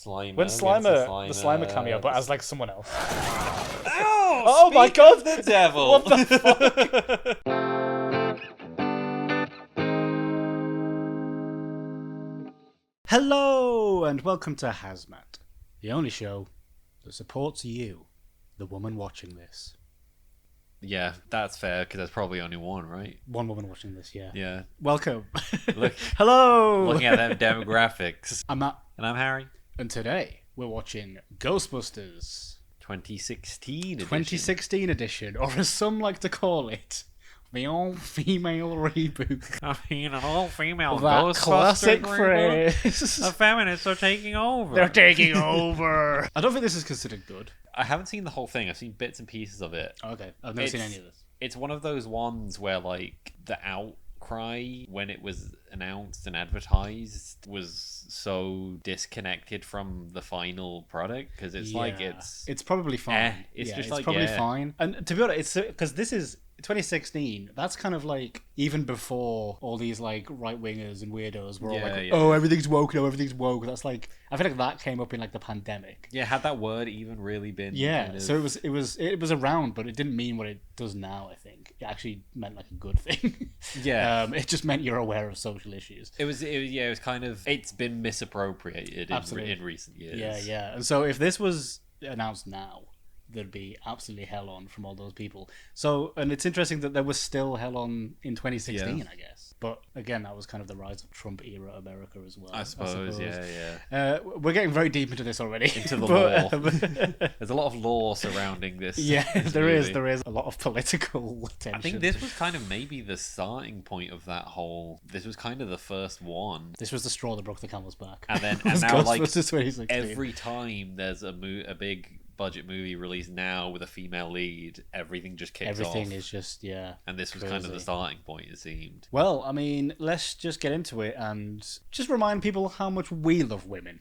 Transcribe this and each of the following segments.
Slimer. When against the Slimer cameo, but as like someone else. Oh my god, the devil! What the fuck? Hello and welcome to HAZMAT, the only show that supports you, the woman watching this. Yeah, that's fair because there's probably only one, right? One woman watching this, yeah. Yeah. Welcome. Look, Hello. looking at them demographics. I'm Matt, And I'm Harry. and today we're watching Ghostbusters 2016 edition. 2016 edition, or as some like to call it, the all-female reboot. I mean, an all-female That Ghostbusters classic reboot. phrase. The feminists are taking over. They're taking over. I don't think this is considered good. I haven't seen the whole thing. I've seen bits and pieces of it. Okay, I've never seen any of this. It's one of those ones where, like, the outcry when it was announced and advertised was so disconnected from the final product because it's like it's probably fine. It's just it's like probably fine. And to be honest, it's because this is 2016. That's kind of like even before all these like right wingers and weirdos were all like, oh, everything's woke now, everything's woke. That's like, I feel like that came up in like the pandemic. Yeah, had that word even really been? Yeah, kind of... so it was around, but it didn't mean what it does now. I think it actually meant like a good thing. Yeah, it just meant you're aware of social issues. It was kind of, it's been misappropriated in recent years. Yeah. And so if this was announced now, there'd be absolutely hell on from all those people. So, and it's interesting that there was still hell on in 2016, I guess. But again, that was kind of the rise of Trump era America as well. I suppose. Yeah. We're getting very deep into this already. Into the lore. There's a lot of lore surrounding this. Yeah, this there movie. is. There is a lot of political tension. I think this was kind of maybe the starting point of that whole. This was kind of the first one. This was the straw that broke the camel's back. And then and now like 2016. every time there's a big budget movie released now with a female lead, everything just kicks off. Everything is just, yeah. And this was kind of the starting point, it seemed. Well, I mean, let's just get into it and just remind people how much we love women.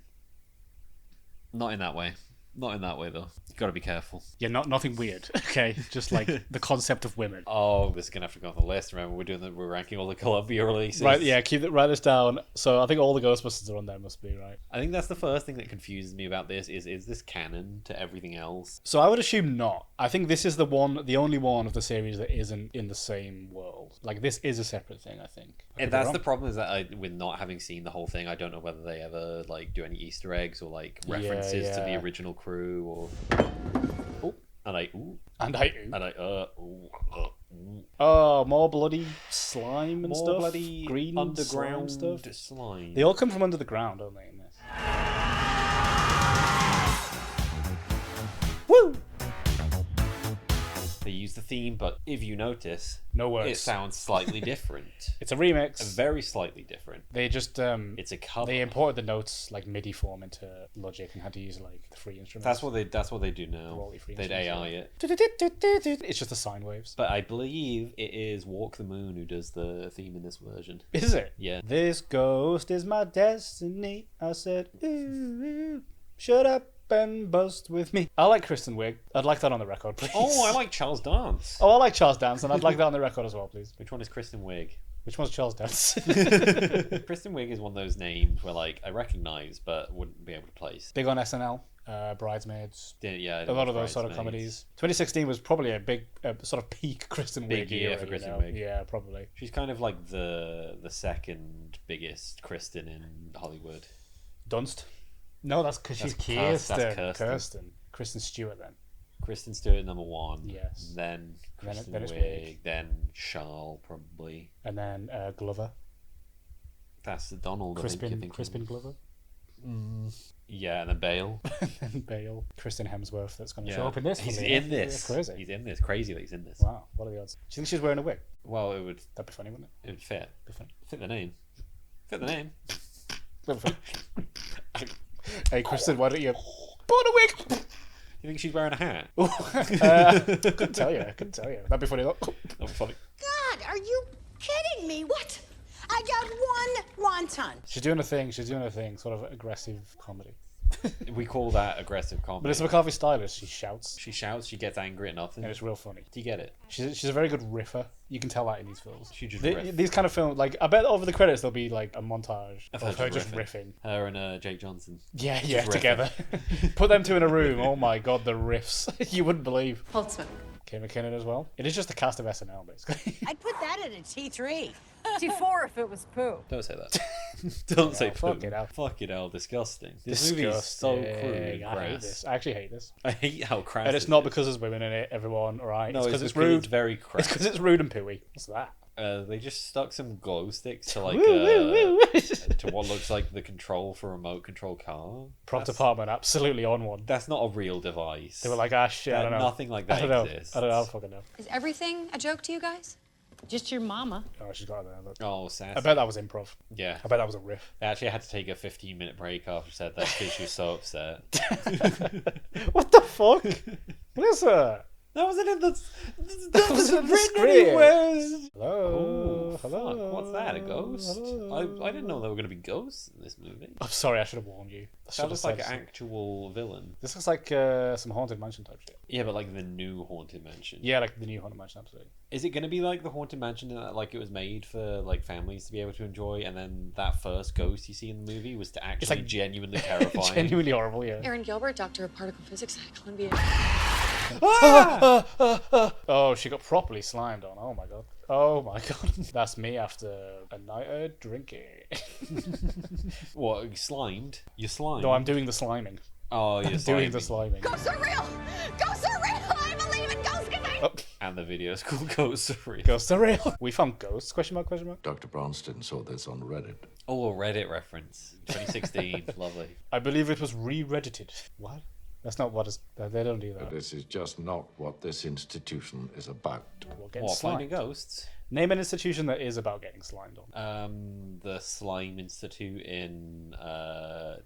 Not in that way. Not in that way, though. You've got to be careful. Yeah, nothing weird, okay? Just like the concept of women. Oh, this is going to have to go on the list. Remember, we're ranking all the Columbia releases. Right, yeah, write this down. So I think all the Ghostbusters are on there, must be, right? I think that's the first thing that confuses me about this is this canon to everything else? So I would assume not. I think this is the only one of the series that isn't in the same world. Like, this is a separate thing, I think. And that's the problem is that with not having seen the whole thing, I don't know whether they ever, like, do any Easter eggs or, like, references to the original crew or... Oh, and I ooh. And I ooh. And I ooh. Oh, more bloody slime and more stuff. More bloody green underground stuff. slime. They all come from under the ground, don't they, in this? Woo! They use the theme, but if you notice, no words. It sounds slightly different. It's a remix. Very slightly different. They just it's a cover. They imported the notes like MIDI form into Logic and had to use like the free instruments. That's what they do now. They'd AI it. It's just the sine waves. But I believe it is Walk the Moon who does the theme in this version. Is it? Yeah. This ghost is my destiny. I said, ooh, shut up and bust with me. I like Kristen Wiig. I'd like that on the record, please. Oh, I like Charles Dance. Oh, I like Charles Dance, and I'd like that on the record as well, please. Which one is Kristen Wiig? Which one's Charles Dance? Kristen Wiig is one of those names where, like, I recognise but wouldn't be able to place. Big on SNL, Bridesmaids. Yeah, a lot of those sort of comedies. 2016 was probably a big sort of peak Kristen Wiig big year era, for Kristen Wiig. Yeah, probably. She's kind of like the second biggest Kristen in Hollywood. Dunst. No, that's because she's Kirsten. Kristen Stewart, then. Kristen Stewart, number one. Yes. Then Kristen then Wiig. Then Charles, probably. And then Glover. That's the Donald. Crispin Glover. Yeah, and then Bale. And Bale. Kristen Hemsworth. That's going to show up in this. He's in this. It's crazy. He's in this. Crazy that he's in this. Wow. What are the odds? Do you think she's wearing a wig? Well, it would. That'd be funny, wouldn't it? It would fit. Fit the name. Fit the name. Hey, Kristen, why don't you put a wig? You think she's wearing a hat? Couldn't tell you. That'd be funny. That'd be funny. God, are you kidding me? What? I got one wonton. She's doing a thing. Sort of aggressive comedy. We call that aggressive But comedy. it's McCarthy stylist. She shouts, She shouts, she gets angry at nothing. and it's real funny. Do you get it? She's a very good riffer. You can tell that in these films. She just riff. These kind of films, like I bet over the credits there'll be like a montage of her just riffing. Her and Jake Johnson. Yeah, riffing. together. Put them two in a room. Oh my god, the riffs! You wouldn't believe. Holtzman. Kate McKinnon as well. It is just a cast of SNL basically. I'd put that in a T3. T4 if it was poo. Don't say that. Don't say poo. fuck it out. Fuck it out. Disgusting. This movie is so crude and I hate crass. this. I actually hate this. I hate how crass And it's it not is. because there's women in it, everyone, alright? No, it's because it's it's rude. It's very It's crass. because it's rude and pooey. What's that? They just stuck some glow sticks to like Woo, woo, woo, woo. to what looks like the control for a remote control car. Prop That's- department absolutely on one. That's not a real device. They were like, ah, shit, I don't know. Nothing like that I don't know. exists. I don't know. I fucking know. Is everything a joke to you guys? Just your mama. Oh, she's got it there. Look. Oh, sassy. I bet that was improv. Yeah. I bet that was a riff. They actually had to take a 15-minute break after she said that because she was so upset. What the fuck? What is that? That wasn't in the. That wasn't in the written script. anywhere. Hello. Oh, Hello. fuck. What's that? A ghost? Hello. I didn't know there were going to be ghosts in this movie. I'm sorry, I should have warned you. I should That have looks like said an something. actual villain. This looks like some Haunted Mansion type shit. Yeah, but like the new Haunted Mansion. Yeah, like the new Haunted Mansion, absolutely. Is it going to be like the Haunted Mansion in that like it was made for like families to be able to enjoy, and then that first ghost you see in the movie was to actually like- genuinely terrifying? Genuinely horrible, yeah. Aaron Gilbert, Doctor of Particle Physics at Columbia. Oh, she got properly slimed on. Oh my god. Oh my god. That's me after a night of drinking. What? You slimed? You slimed? No, I'm doing the sliming. Oh, you're I'm doing the sliming. sliming. Ghosts are real! Ghosts are real! I believe in ghosts because I... Oh, And the video is called Ghosts of Real. ghosts are real. We found ghosts? Question mark, question mark. Dr. Bronston saw this on Reddit. Oh, a Reddit reference. 2016. Lovely. I believe it was re-reddited. What? That's not what is. They don't do that. This is just not what this institution is about. We're getting What, finding slimed. ghosts? Name an institution that is about getting slimed on. The Slime Institute in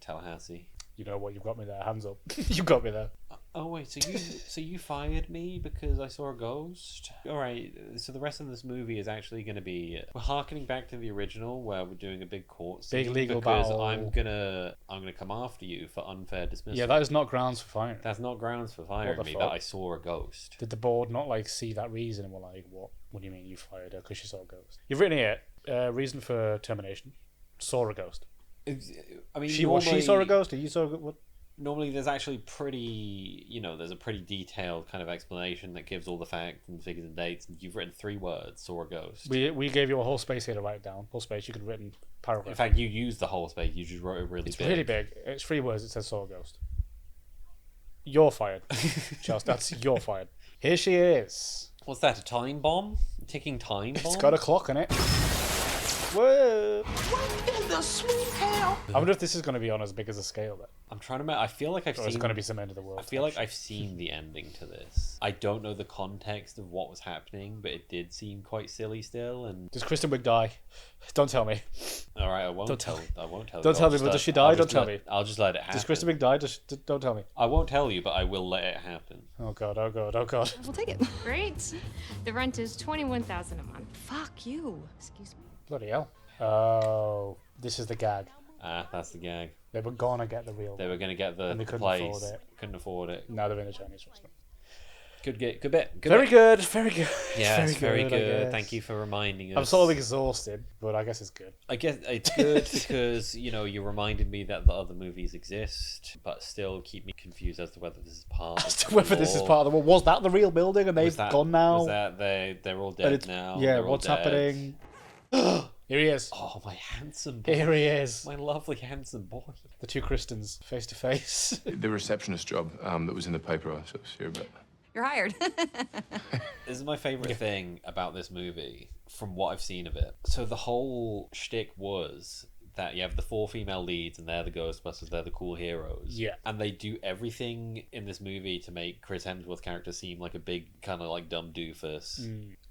Tallahassee. You know what? You've got me there. Hands up. You got me there. Oh wait, so you fired me because I saw a ghost? All right, so the rest of this movie is actually going to be we're harkening back to the original where we're doing a big court scene Big legal because battle. I'm gonna come after you for unfair dismissal. Yeah, that is not grounds for firing. That's not grounds for firing the me. fuck? That I saw a ghost. Did the board not like see that reason and were like, "What? What do you mean you fired her because she saw a ghost?" You've written here reason for termination. Saw a ghost. I mean, She normally, saw a ghost. Or you saw a what? Normally, there's actually there's a pretty detailed kind of explanation that gives all the facts and figures and dates. And you've written 3 words: saw a ghost. We gave you a whole space here to write it down. Whole space. You could have written paragraph. In fact, you used the whole space. You just wrote it really It's big. really big. It's 3 words. It says saw a ghost. You're fired, Charles. That's you're fired. Here she is. What's that? A time bomb? A ticking time bomb? It's got a clock on it. Whoa! What in the sweet hell? I wonder if this is going to be on as big as a scale then. I'm trying to remember. I feel like I've Or seen. it's going to be some end of the world. I feel like I've seen the ending to this. I don't know the context of what was happening, but it did seem quite silly still. And Does Kristen Wiig die? Don't tell me. all right, I won't Don't tell. tell me. I won't tell. Don't you. tell I'll me, just but let- does she I'll die? just Don't tell let- me. I'll just let it happen. Does Kristen Wiig die? Don't tell me. I won't tell you, but I will let it happen. Oh god! Oh god! Oh god! We'll take it. Great. The rent is $21,000 a month. Fuck you. Excuse me. Bloody hell! Oh, this is the gag. Ah, that's the gag. They were gonna get the real. They were going to get the And they couldn't place. afford it. Couldn't afford it. Now they're in a Chinese restaurant. Good bit. Good bit. Very bit. good. Very good. Yeah, it's very I good. guess. Thank you for reminding us. I'm sort of exhausted, but I guess it's good. I guess it's good because you reminded me that the other movies exist, but still keep me confused as to whether this is part. As of to whether this is lore. part of the. Was that the real building and they've Was that- gone now? Was that they're all And dead it's- now? Yeah. They're all What's dead. happening? Here he is. Oh, my handsome boy. Here he is. My lovely handsome boy. The 2 Kristens face to face. The receptionist job that was in the paper I was here about. You're hired. This is my favorite thing about this movie, from what I've seen of it. So the whole shtick was that you have the 4 female leads, and they're the Ghostbusters, they're the cool heroes. Yeah. And they do everything in this movie to make Chris Hemsworth's character seem like a big, kind of like dumb doofus.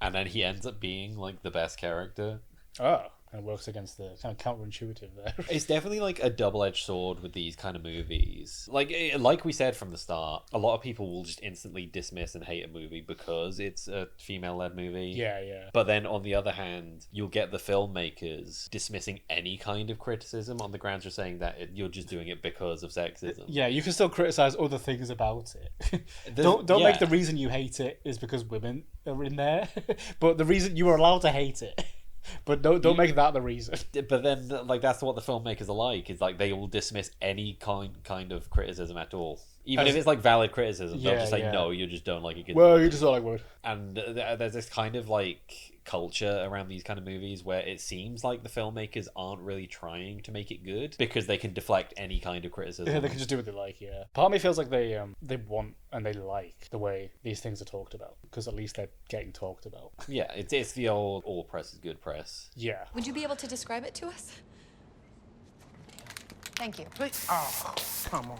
And then he ends up being like the best character. Oh. and works against the kind of counterintuitive there. It's definitely like a double-edged sword with these kind of movies. Like we said from the start, a lot of people will just instantly dismiss and hate a movie because it's a female-led movie. Yeah, yeah. But then on the other hand, you'll get the filmmakers dismissing any kind of criticism on the grounds you're saying that you're just doing it because of sexism. Yeah, you can still criticize other things about it. Don't make the reason you hate it is because women are in there, but the reason you are allowed to hate it. But don't make that the reason. But then, like, that's what the filmmakers are like. It's like they will dismiss any kind of criticism at all, even if it's like valid criticism. They'll just say no, you just don't like it. Well, you just don't like women. And there's this kind of like culture around these kind of movies where it seems like the filmmakers aren't really trying to make it good because they can deflect any kind of criticism. Yeah, they can just do what they like. Yeah, part of me feels like they want and they like the way these things are talked about because at least they're getting talked about. Yeah, it's the old all press is good press. Yeah. Would you be able to describe it to us? Thank you. Oh, come on.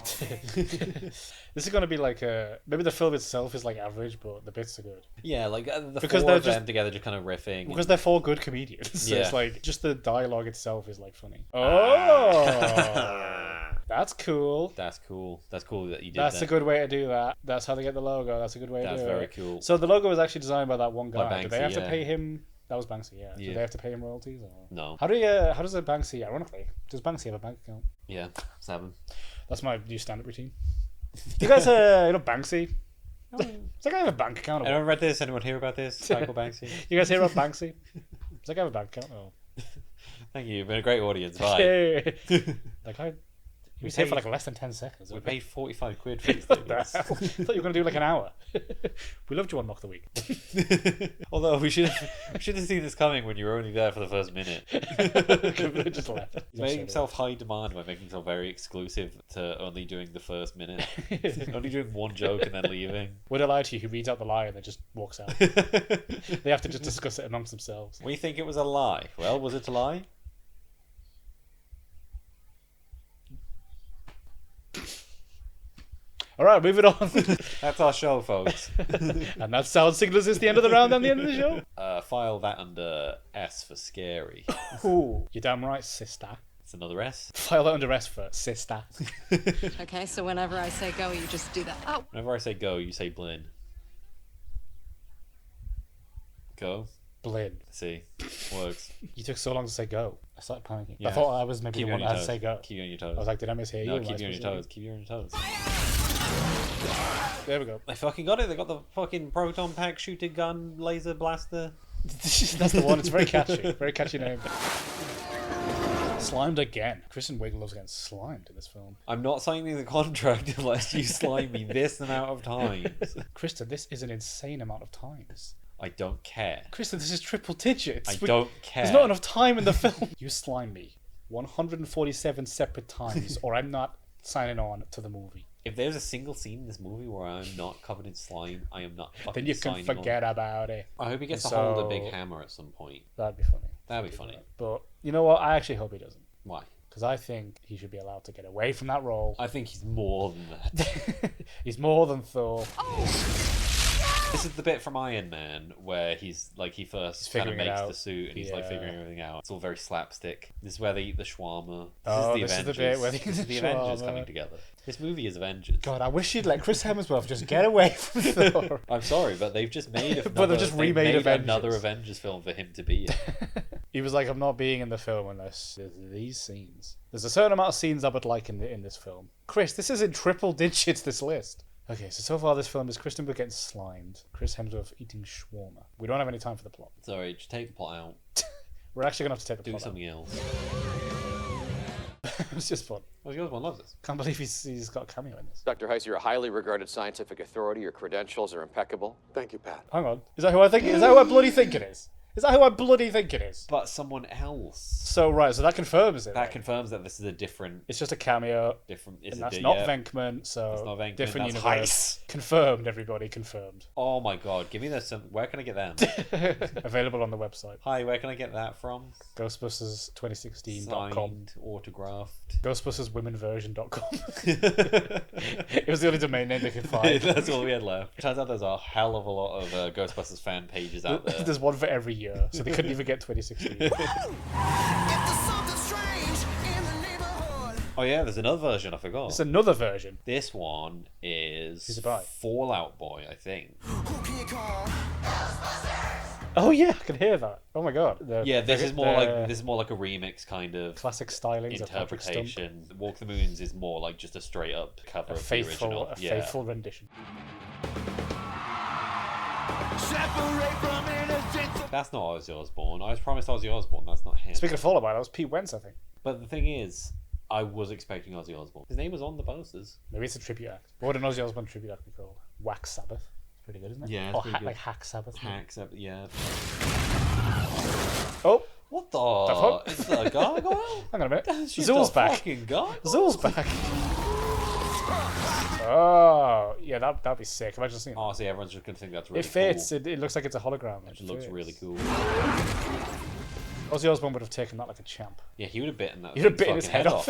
This is going to be like maybe the film itself is like average, but the bits are good. Yeah, like Because four they're of them just- together just kind of riffing. Because they're four good comedians. So Yeah. it's like just the dialogue itself is like funny. Oh, that's cool. That's cool. That's cool that you did That's that. a good way to do that. That's how they get the logo. That's a good way to do it. That's very cool. So the logo was actually designed by that one guy. By Did they Banksy, have to yeah. pay him? That was Banksy, yeah. Yeah. Did they have to pay him royalties? Or? No. How does a Banksy, ironically, does Banksy have a bank account? Yeah, 7. That's my new stand-up routine. Do you guys, you know Banksy? Does that guy have a bank account? Or Anyone what? read this? Anyone hear about this? Michael Banksy? You guys hear about Banksy? Does that guy have a bank account? Oh. Thank you. You've been a great audience. Bye. Yay. That guy, he was here for like less than 10 seconds. We paid 45 quid for this What the thing. hell? I thought you were going to do like an hour. We loved you on Mock the Week. Although we should have seen this coming when you were only there for the first minute. Just left. He's making himself high demand by making himself very exclusive to only doing the first minute. Only doing one joke and then leaving. Would I lie to you? He reads out the lie and then just walks out. They have to just discuss it amongst themselves. We think it was a lie. Well, was it a lie? All right, moving on. That's our show, folks. And that sound signals it's the end of the round and the end of the show. File that under S for scary. Ooh, you're damn right, sister. It's another S. File that under S for sister. Okay, so whenever I say go, you just do that. Oh, Whenever I say go, you say Blin. Go. Blin. See, works. You took so long to say go. I started panicking. Yeah. I thought I was maybe Keep the you on one your that had toes. to say go. Keep you on your I toes. was like, did I mishear you? No, Am I keep you on your supposed toes. Keep you on your toes. to- There we go. They fucking got it. They got the fucking proton pack shooter gun laser blaster. That's the one. It's very catchy. Very catchy name. Slimed again. Kristen Wiig loves getting slimed in this film. I'm not signing the contract unless you slime me this amount of times. Kristen, this is an insane amount of times. I don't care. Kristen, this is triple digits. I don't care. There's not enough time in the film. You slime me 147 separate times, or I'm not signing on to the movie. If there's a single scene in this movie where I'm not covered in slime, I am not fucking Then you can signing forget about it. on. I hope he gets And to hold a so- big hammer at some point. That'd be funny. That'd be funny. But you know what? I actually hope he doesn't. Why? Because I think he should be allowed to get away from that role. I think he's more than that. He's more than Thor. This is the bit from Iron Man where he's like he first kind of figuring it makes out. the suit and he's like Yeah. figuring everything out. It's all very slapstick. This is where they eat the shawarma. This is the bit where they eat This is the the Avengers shawarma. coming together. This movie is Avengers. God, I wish you'd let Chris Hemsworth just get away from Thor. I'm sorry, but they've just made another, But they've just remade Avengers. another Avengers film for him to be in. He was like, I'm not being in the film unless there's these scenes. There's a certain amount of scenes I would like in this film. Chris, this is in triple digits, this list. Okay, so far this film is Kristen Wiig getting slimed, Chris Hemsworth eating shawarma. We don't have any time for the plot. Sorry, just take the plot out. We're actually going to have to take the Do plot something else. out. It's just fun. Well, the other one loves this. Can't believe he's got a cameo in this. Dr. Heiss, you're a highly regarded scientific authority. Your credentials are impeccable. Thank you, Pat. Hang on. Is that who I think? Is that who I bloody think it is? Is that who I bloody think it is? But someone else. So right, so that confirms it. That then. confirms that this is a different. It's just a cameo. Different. And that's not Venkman, so That's not Venkman, different that's universe. Confirmed, everybody, confirmed. Oh my god! Give me this. Where can I get them? Available on the website. Hi, where can I get that from? Ghostbusters2016.com. Signed, autographed. Ghostbusterswomenversion.com. It was the only domain name they could find. That's all we had left. Turns out there's a hell of a lot of Ghostbusters fan pages out there. There's one for every year. year, so they couldn't even get 2016. Oh yeah, there's another version. I forgot. It's another version. This one is Who's it by? Fallout Boy, I think. Oh yeah, I can hear that. Oh my god. Yeah, this is more like a remix kind of classic stylings of Patrick Stump. interpretation. Walk the Moons is more like just a straight up cover of the original. Faithful rendition. That's not Ozzy Osbourne. I was promised Ozzy Osbourne. That's not him. Speaking of Fallout Boy, that was Pete Wentz, I think. But the thing is, I was expecting Ozzy Osbourne. His name was on the posters. Maybe it's a tribute act. What would an Ozzy Osbourne tribute act be called? Wax Sabbath. It's pretty good, isn't it? Yeah, or pretty good. like Hack Sabbath. Hack Sabbath, yeah. Oh, What the? fuck? Is that a gargoyle? hang on a minute. She's Zool's a back. fucking gargoyle. Zool's back. Oh, yeah, that'd be sick. Imagine seeing that. Oh, see, everyone's just gonna think that's really It fits. cool. It looks like it's a hologram. It looks really cool. Ozzy Osbourne would have taken that like a champ. Yeah, he would have bitten that. He'd have thing's bitten his fucking head off.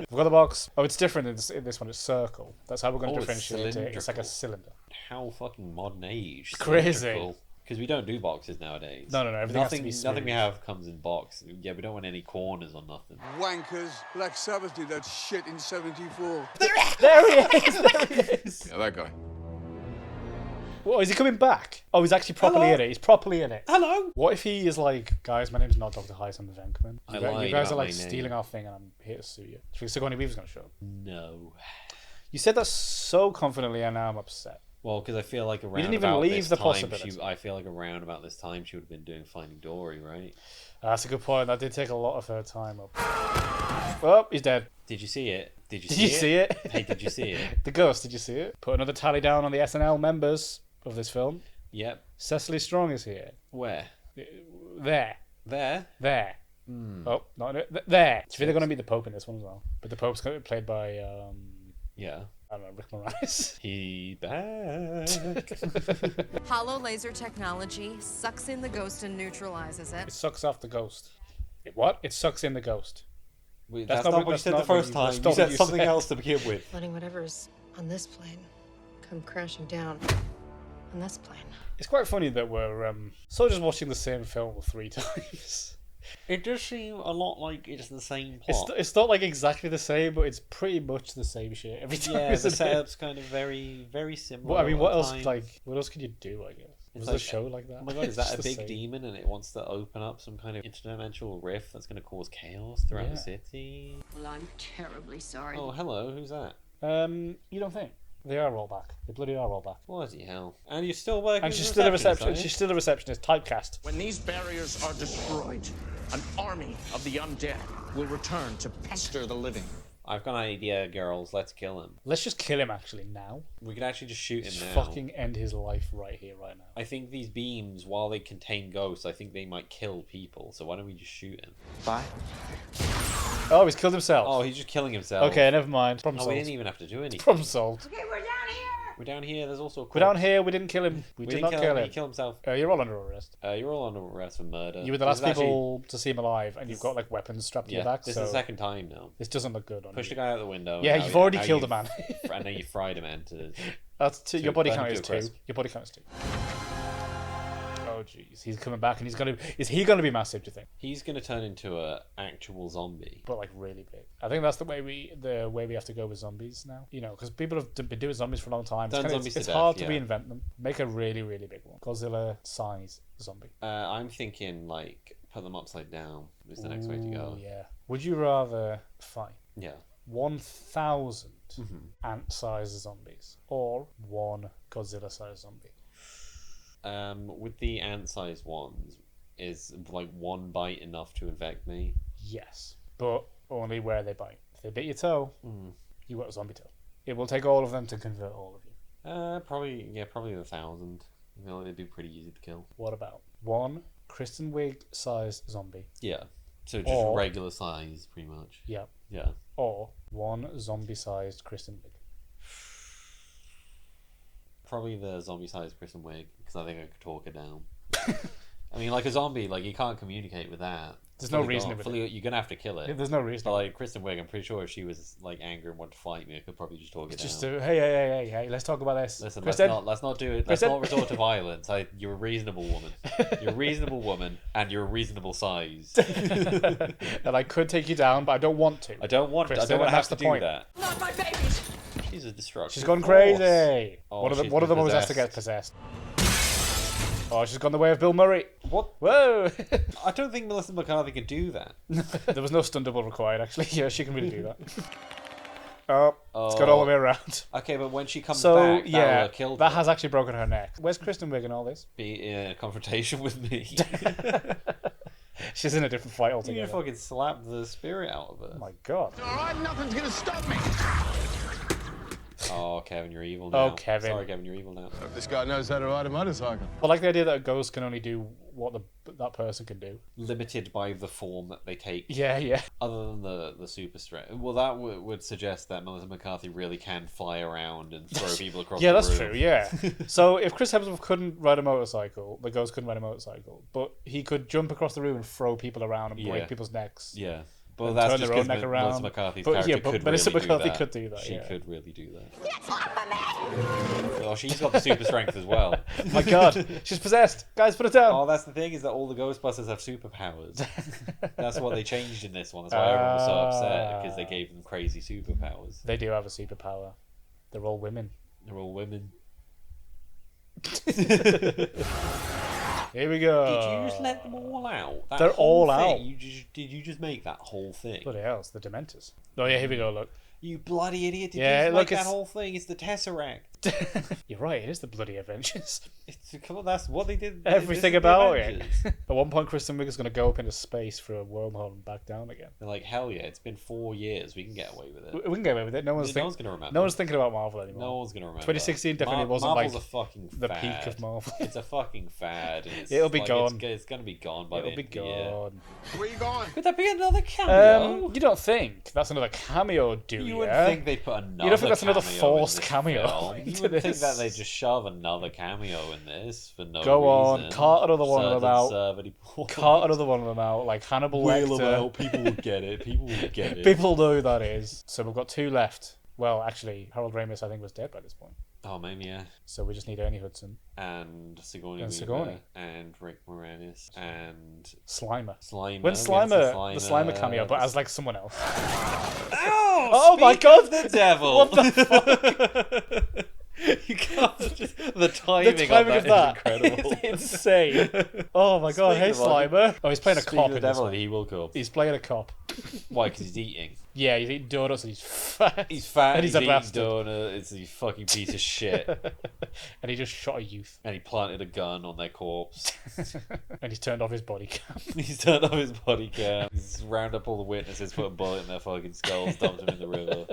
We've got the box. Oh, it's different in this one. It's circle. That's how we're going to Oh, it's differentiate it. It's like a cylindrical. cylinder. How fucking modern age. Crazy. Because we don't do boxes nowadays. No. Everything has to be Nothing we smooth. have comes in box. Yeah, we don't want any corners or nothing. Wankers. Black Sabbath did that shit in 74. There he is. Yeah, that guy. What, is he coming back? Oh, he's actually properly in it. He's properly in it. Hello. What if he is like, guys, my name's not Dr. Heiss, I'm the Venkman. I You lied guys about are like my name. stealing our thing and I'm here to sue you. Do you think Sigourney Weaver's going to show up? No. You said that so confidently and now I'm upset. Well, because I feel like around didn't even about leave this the time, possibility. I feel like around about this time she would have been doing Finding Dory, right? That's a good point. That did take a lot of her time up. Oh, he's dead. Did you see it? Did Did you see it? Hey, did you see it? The Ghost, did you see it? Put another tally down on the SNL members of this film. Yep. Cecily Strong is here. Where? There. There? Oh, not there. Do you think they're going to meet the Pope in this one as well? But the Pope's going to be played by, Yeah. I don't know, Rick Moranis. He back. Hollow laser technology sucks in the ghost and neutralizes It it. sucks off the ghost. What? It sucks in the ghost. Wait, That's that's, not not what- what you that's said the not what first you- time. that's You not said what you something said. else to begin with. Letting whatever's on this plane come crashing down on this plane. It's quite funny that we're sort of just watching the same film 3 times. It does seem a lot like it's the same plot. It's not like exactly the same, but it's pretty much the same shit every time. Yeah, the isn't it? setup's kind of very, very similar. Well, I mean, what all else? the time. Like, what else could you do? I guess was like- the show like that? Oh my god, is It's that a just the big same. demon and it wants to open up some kind of interdimensional rift that's going to cause chaos throughout Yeah. the city? Well, I'm terribly sorry. Oh, hello, who's that? You don't think they are all back? They bloody are all back. Bloody hell. And you're still working And as she's still a receptionist, receptionist. are you? She's still a receptionist. Typecast. When these barriers are destroyed, an army of the undead will return to pester the living. I've got an idea, girls. Let's kill him. Let's just kill him actually now. We could actually just shoot him Just now. fucking end his life right here, right now. I think these beams, while they contain ghosts, I think they might kill people. So why don't we just shoot him? Bye. Oh, he's killed himself. Oh, he's just killing himself. Okay, never mind. Problem Oh, we solved. didn't even have to do anything. Problem solved. Okay, we're down here. We're down here. There's also a We're down corpse. here. We didn't kill him. We did didn't not kill him. He killed himself. You're all under arrest. You're all under arrest for murder. You were the This last is actually- people to see him alive, and you've got like weapons strapped to Yeah, your back. this so is the second time now. this doesn't look good on Push you. the guy out the window. Yeah, and you've now- already now killed a you've- man. And now you fried a man to. That's two. Your body burn count him is to a 2. crisp. Your body count is 2. Oh jeez, he's coming back, and he's gonna. Is he gonna be massive? Do you think? He's gonna turn into a actual zombie. But like really big. I think that's the way we have to go with zombies now. You know, because people have been doing zombies for a long time. Done It's, zombies to it's death, hard to yeah. reinvent them. Make a really really big one. Godzilla size zombie. I'm thinking like put them upside down is the next way to go. Ooh, yeah. Would you rather fight Yeah. 1,000 Mm-hmm. ant-sized zombies or 1 Godzilla-sized zombie? With the ant-sized ones, is like one bite enough to infect me? Yes, but only where they bite. If they bit your toe, Mm. you got a zombie toe. It will take all of them to convert all of you. Probably 1,000. I feel like they'd be pretty easy to kill. What about 1 Kristen Wiig-sized zombie? Yeah. So just Or- regular size, pretty much. Yeah. Yeah. Or 1 zombie-sized Kristen Wiig? Probably the zombie-sized Kristen Wiig, because I think I could talk her down. I mean, like a zombie, like you can't communicate with that. There's no reason gone. You're gonna have to kill it. There's no reason. But like Kristen Wiig, I'm pretty sure if she was like angry and wanted to fight me, I could probably just talk it Just down. do, hey, let's talk about this. Listen, Kristen? let's not do it. Let's not resort to violence. You're a reasonable woman. You're a reasonable woman, and you're a reasonable size. And I could take you down, but I don't want to. I don't want to have to do that. Not my babies. She's a destructive. She's gone force. crazy. Oh, one of she's them been always has to get possessed. Oh, she's gone the way of Bill Murray. What? Whoa! I don't think Melissa McCarthy can do that. There was no stun double required, actually. Yeah, she can really do that. Oh, it's got all the way around. Okay, but when she comes So, back, yeah, killed that her. has actually broken her neck. Where's Kristen Wiig in all this? Be in a confrontation with me. She's in a different fight You altogether. fucking slapped the spirit out of her. Oh my god. Alright, nothing's gonna stop me. Oh, Kevin, you're evil now. Oh, Kevin. Sorry, Kevin, you're evil now. This guy knows how to ride a motorcycle. I like the idea that a ghost can only do what that person can do. Limited by the form that they take. Yeah. Other than the super strength. Well, that would suggest that Melissa McCarthy really can fly around and throw people across Yeah, the that's room. true, yeah. So if Chris Hemsworth couldn't ride a motorcycle, the ghost couldn't ride a motorcycle, but he could jump across the room and throw people around and break people's necks. Yeah. But And that's turn just their own because neck around. Melissa McCarthy's But, character yeah, but could Melissa really McCarthy do that. could do that, She yeah. could really do that. Get off of me! Well, she's got the super strength as well. My god, she's possessed. Guys, put it down. Oh, that's the thing, is that all the Ghostbusters have superpowers. That's what they changed in this one. That's why everyone was so upset, because they gave them crazy superpowers. They do have a superpower. They're all women. They're all women. Here we go. Did you just let them all out? That They're whole all thing? out. Did you just make that whole thing? Bloody hell, it's the Dementors. Oh yeah, here we go, look. You bloody idiot! Did Yeah, you just look, make that it's- whole thing? It's the Tesseract. You're right, it is the bloody Avengers. Come on, that's what they did. Everything this is the about it. Avengers. At one point, Kristen Wiig is going to go up into space through a wormhole and back down again. They're like, hell yeah! It's been 4 years. We can get away with it. We can get away with it. No one's No one's gonna remember. No one's thinking about Marvel anymore. No one's gonna remember. 2016 definitely wasn't Marvel's like a fucking the fad. peak of Marvel. It's a fucking fad. And it's It'll be like, gone. It's gonna be gone by It'll the be end of the year. gone. Where you going? Could that be another cameo? You don't think that's another cameo, do you? You wouldn't think they'd put another. You don't think that's another cameo in forced this cameo film. into You would think this? that they just shove another cameo in this for no Go on, reason. cart another one of them out. Servity Cart another one of them out, like Hannibal Wheel them Lecter. out. People will get it. People will get it. People know who that is. So we've got 2 left. Well, actually, Harold Ramis, I think, was dead by this point. Oh, maybe, yeah. So we just need Ernie Hudson. And Sigourney And Weaver. Sigourney. And Rick Moranis. And Slimer. Slimer. When we had Slimer, the Slimer cameo, but as like someone else. Ow! Oh my Speak god! of the devil! What the fuck? You can't just, the timing of that is incredible. It's insane. Oh my god, hey Speaking of- Slimer. Oh, he's playing a Speaking cop of in the this devil, one. he will go. He's playing a cop. Why? Because he's eating. Yeah, he's eating donuts and he's fat. He's fat. And he's he's a eating bastard. donut. It's a fucking piece of shit. And he just shot a youth. And he planted a gun on their corpse. And he's turned off his body cam. He's turned off his body cam. He's round up all the witnesses, put a bullet in their fucking skulls, dumped them in the river.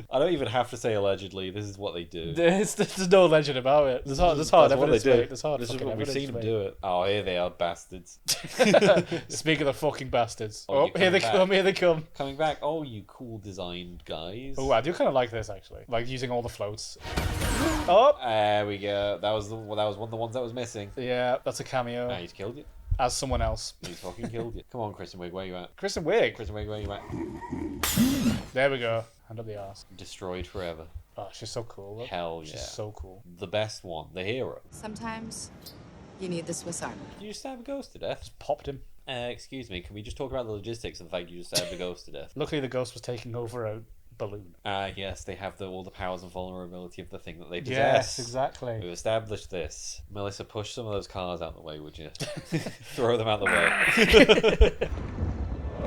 I don't even have to say allegedly. This is what they do. There's no legend about it. There's hard That's what they evidence, do. mate. There's hard This is fucking what we've evidence, seen them mate. do it. Oh, here they are, bastards. Speak of the fucking bastards. Oh, Oh, you're here they coming back. come, here they come. Coming back. Oh, you cool designed guys. Oh, I do kind of like this actually. Like using all the floats. Oh, There we go. That was one of the ones that was missing. yeah, that's a cameo Ah, he's killed you. as someone else. He's fucking killed you. Come on, Kristen Wiig, where you at? Kristen Wiig. Kristen Wiig, where you at? There we go. Hand up the arse. Destroyed forever. Oh, she's so cool. Look. Hell yeah. She's so cool. The best one, the hero. Sometimes you need the Swiss Army. Did you just stab a ghost to death? Popped him. Excuse me, can we just talk about the logistics of the fact you just stabbed a ghost to death? Luckily, the ghost was taking over a balloon. Yes, they have all the powers and vulnerability of the thing that they possess. Yes, exactly. We've established this. Melissa, push some of those cars out the way, would you? Throw them out the way.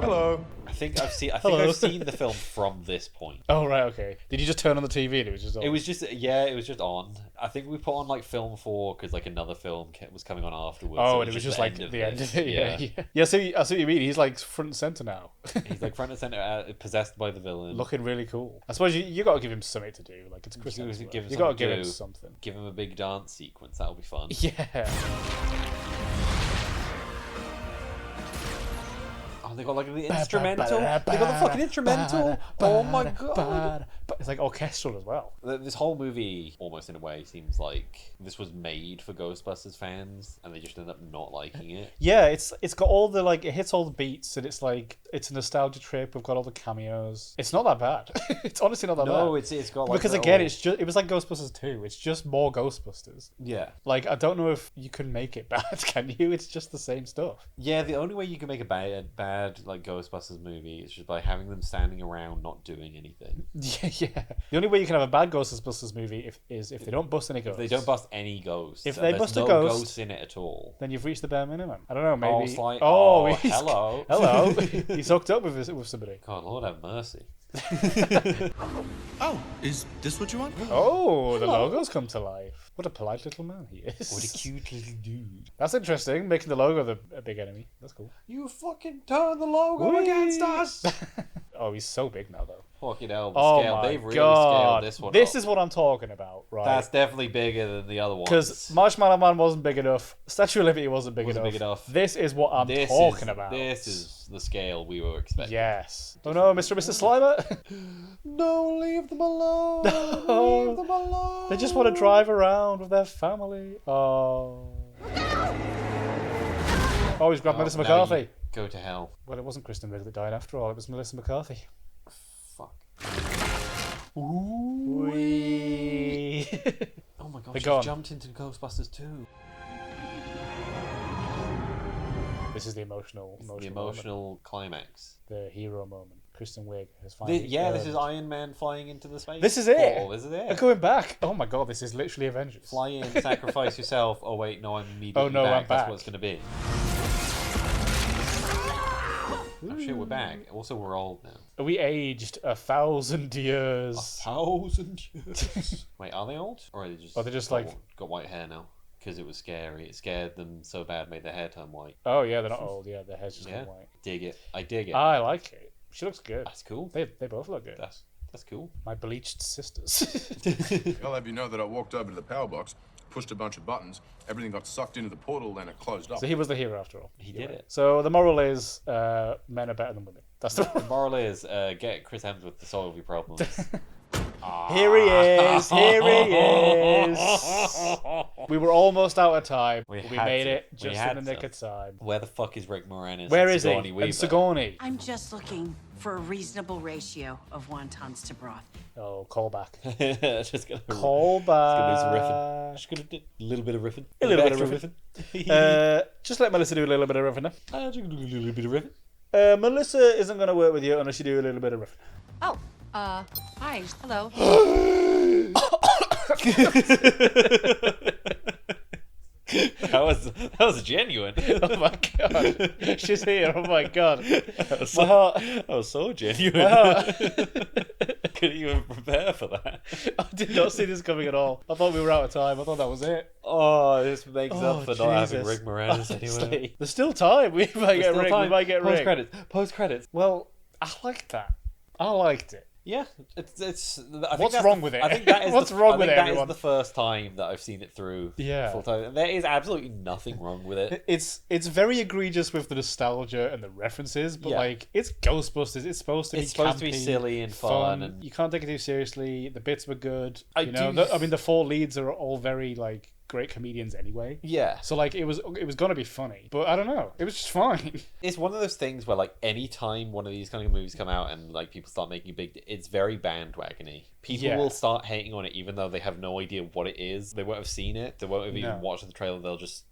Hello. I think I've Hello. seen the film from this point. Oh right, okay. Did you just turn on the TV and it was just on? It was just on. I think we put on like film 4 because like another film was coming on afterwards. Oh, so and it was just like the end of it. Yeah, Yeah. yeah. Yeah, see, I see what you mean. He's like front and center now. He's like front and center, possessed by the villain. Looking really cool. I suppose you got to give him something to do. Like it's Chris You Hemsworth. give him You got to something give to him do. something. Give him a big dance sequence. That'll be fun. Yeah. Oh, Oh, they got like the instrumental. They got the fucking instrumental. Oh my god! But it's like orchestral as well. This whole movie, almost in a way, seems like this was made for Ghostbusters fans, and they just ended up not liking it. Yeah, it's got all the like, it hits all the beats, and it's like it's a nostalgia trip. We've got all the cameos. It's not that bad. It's honestly not that bad. No, it's got like because again, it was like Ghostbusters 2. It's just more Ghostbusters. Yeah. Like, I don't know if you can make it bad, can you? It's just the same stuff. Yeah, the only way you can make a bad like Ghostbusters movie is just by having them standing around not doing anything. Yeah. The only way you can have a bad Ghostbusters movie is if they don't bust any ghosts. If they don't bust any ghosts. If they there's bust a no ghost, ghosts in it at all. then you've reached the bare minimum. I don't know, maybe. He's, hello. Hello. He's hooked up with somebody. God, Lord have mercy. Oh, is this what you want? Oh, the logo's come to life. What a polite little man he is. What a cute little dude. That's interesting, making the logo a big enemy. That's cool. You fucking turned the logo against us. Oh, he's so big now, though. Fucking hell, Oh scale. my They've really God. scaled this one This up. is what I'm talking about, right? That's definitely bigger than the other ones. Because Marshmallow Man wasn't big enough. Statue of Liberty wasn't big enough. This is what I'm talking about. This is the scale we were expecting. Yes. Oh no, Mr. and Mrs. Slimer. No, leave them alone. No. Leave them alone. They just want to drive around with their family. Oh. Oh, he's grabbed Melissa now McCarthy. you Go to hell. Well, it wasn't Kristen Wiig that died after all. It was Melissa McCarthy. Fuck. Ooh. Oh my god, They're she gone. jumped into Ghostbusters 2. This is the emotional moment. climax. The hero moment. Kristen Wiig has finally. This is Iron Man flying into the space. This is it. Oh, this is it. They're going back. Oh my god, this is literally Avengers. Fly in, sacrifice yourself. Oh wait, no, I'm immediately Oh, no, back. I'm That's back. what it's gonna be. Oh shit, we're back. Also, we're old now. We aged 1,000 years. 1,000 years. Wait, are they old? Or are they just? Or they're just got, like- got white hair now? Because it was scary. It scared them so bad, made their hair turn white. Oh yeah, they're not old. Yeah, their hair's just Yeah, white. dig it. I dig it. I like it. She looks good. That's cool. They both look good. That's cool. My bleached sisters. I'll have you know that I walked over to the power box, pushed a bunch of buttons, everything got sucked into the portal, and it closed up. So he was the hero after all. He did it. So the moral is, men are better than women. That's the The moral is, get Chris Hemsworth to solve your problems. Here he is. Here he is. We were almost out of time. We had made to. it We just had in the to. nick of time. Where the fuck is Rick Moranis? Where and is he? Sigourney And Weaver? Sigourney. I'm just looking for a reasonable ratio of wontons to broth. Oh, call back. Just gonna Call back. Just gonna do a little bit of riffing. A little bit of extra riffing. Just let Melissa do a little bit of riffing now. Just gonna do a little bit of riffing. Melissa isn't going to work with you unless you do a little bit of riffing. Oh, hi. Hello. That was genuine. Oh my god. She's here. Oh my god. That was so genuine. Couldn't even prepare for that. I did not see this coming at all. I thought we were out of time. I thought that was it. Oh, this makes Oh, up for not having Jesus. Rick Moranis anyway. Honestly. There's still time. We might get Rick. We might get Post Rick. credits. Post credits. Well, I liked that. I liked it. Yeah, it's. I think What's that's wrong the- with it? I think that is What's the, wrong I with think it, that is everyone? the first time that I've seen it through. Yeah. Full time. There is absolutely nothing wrong with it. It's very egregious with the nostalgia and the references, but Yeah. like it's Ghostbusters. It's supposed to be. It's supposed to be campy, silly and fun and- you can't take it too seriously. The bits were good. I mean, the four leads are all very like great comedians anyway. Yeah. So like it was gonna be funny, but I don't know. It was just fine. It's one of those things where like any time one of these kind of movies come out and like people start making a big, it's very bandwagony. People Yeah. will start hating on it even though they have no idea what it is. They won't have seen it. They won't have even No. watched the trailer.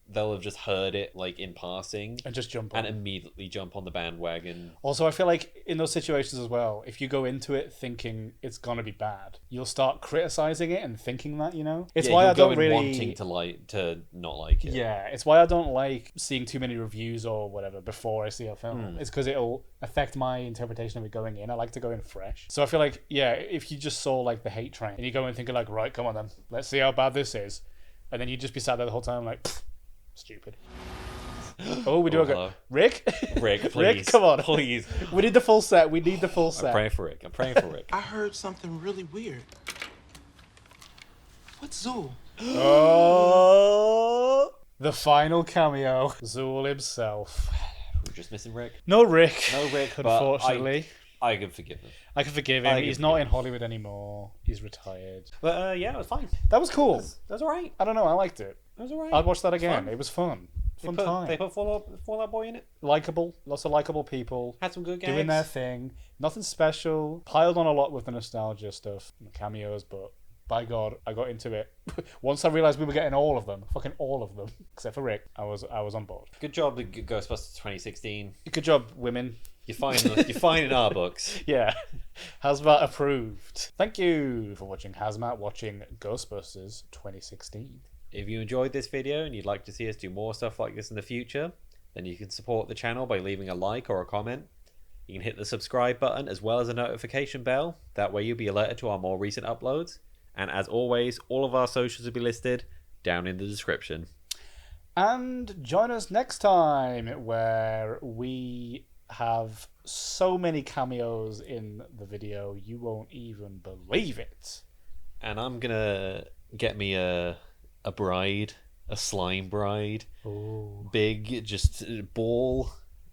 They'll have just heard it like in passing And just jump and on. immediately jump on the bandwagon. Also, I feel like in those situations as well, if you go into it thinking it's gonna be bad, you'll start criticizing it and thinking that, you know. It's Yeah, why you'll I go don't in really wanting to not like it. Yeah, it's why I don't like seeing too many reviews or whatever before I see a film. It's because it'll affect my interpretation of it going in. I like to go in fresh. So I feel like, yeah, if you just saw like the hate train and you go in thinking like, right, come on then, let's see how bad this is, and then you just be sat there the whole time like, stupid. Oh, we do Oh, a hello. Rick? Rick, please. Rick, come on. Please. We need the full set. We need the full I'm set. praying for Rick. I'm praying for Rick. I heard something really weird. What's Zool? Oh, the final cameo. Zool himself. just missing Rick. No Rick. No Rick, but unfortunately. I can forgive him. I can forgive him. He's not in Hollywood anymore. He's retired. But yeah, it was fine. That was cool. That was alright. I don't know. I liked it. It was alright. I'd watch that again. Fun. It was fun. Fun They time. put Fallout Boy in it. Likeable. Lots of likeable people. Had some good gags. Doing their thing. Nothing special. Piled on a lot with the nostalgia stuff and the cameos, but by God, I got into it. Once I realised we were getting all of them. Fucking all of them. Except for Rick. I was on board. Good job, Ghostbusters 2016. Good job, women. You're fine in our books. Yeah. HAZMAT approved. Thank you for watching HAZMAT, watching Ghostbusters 2016. If you enjoyed this video and you'd like to see us do more stuff like this in the future, then you can support the channel by leaving a like or a comment. You can hit the subscribe button as well as a notification bell. That way you'll be alerted to our more recent uploads. And as always, all of our socials will be listed down in the description. And join us next time where we have so many cameos in the video you won't even believe it. And I'm gonna get me a bride, a slime bride. Ooh. Big, just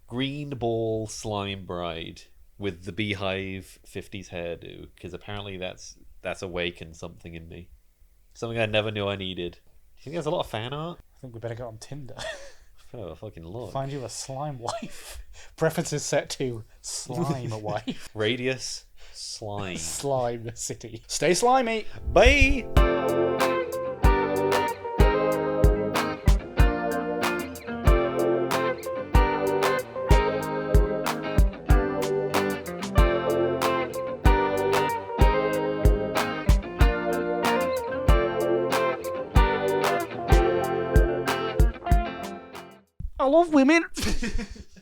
green ball slime bride with the beehive 50s hairdo, because apparently that's awakened something in me. Something I never knew I needed. You think there's a lot of fan art? I think we better get on Tinder. Oh, fucking look. Find you a slime wife. Preferences set to slime wife. Radius, slime. Slime city. Stay slimy. Bye! I love women.